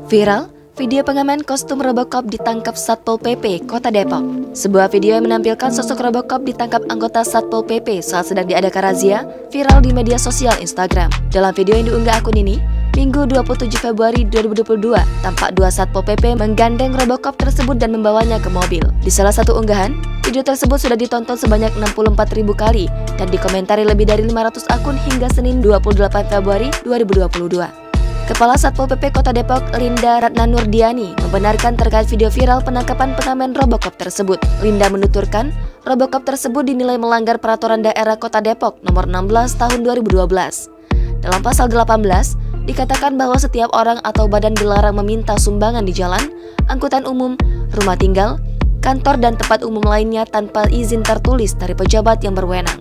Viral, video pengamen kostum Robocop ditangkap Satpol PP Kota Depok. Sebuah video yang menampilkan sosok Robocop ditangkap anggota Satpol PP saat sedang diadakan razia viral di media sosial Instagram. Dalam video yang diunggah akun ini, Minggu 27 Februari 2022, tampak dua Satpol PP menggandeng Robocop tersebut dan membawanya ke mobil. Di salah satu unggahan, video tersebut sudah ditonton sebanyak 64.000 kali dan dikomentari lebih dari 500 akun hingga Senin 28 Februari 2022. Kepala Satpol PP Kota Depok, Linda Ratnanurdiani, membenarkan terkait video viral penangkapan pengamen Robocop tersebut. Linda menuturkan, Robocop tersebut dinilai melanggar Peraturan Daerah Kota Depok Nomor 16 Tahun 2012. Dalam pasal 18, dikatakan bahwa setiap orang atau badan dilarang meminta sumbangan di jalan, angkutan umum, rumah tinggal, kantor dan tempat umum lainnya tanpa izin tertulis dari pejabat yang berwenang.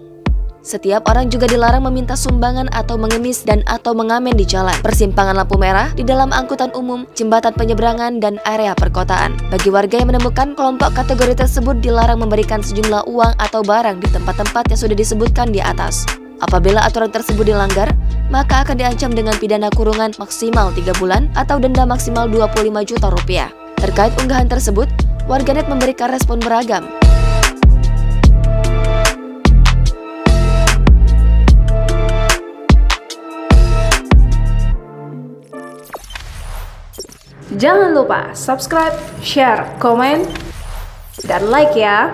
Setiap orang juga dilarang meminta sumbangan atau mengemis dan atau mengamen di jalan, persimpangan lampu merah, di dalam angkutan umum, jembatan penyeberangan, dan area perkotaan. Bagi warga yang menemukan kelompok kategori tersebut dilarang memberikan sejumlah uang atau barang di tempat-tempat yang sudah disebutkan di atas. Apabila aturan tersebut dilanggar, maka akan diancam dengan pidana kurungan maksimal 3 bulan atau denda maksimal 25 juta rupiah. Terkait unggahan tersebut, warganet memberikan respon beragam. Jangan lupa subscribe, share, komen, dan like ya!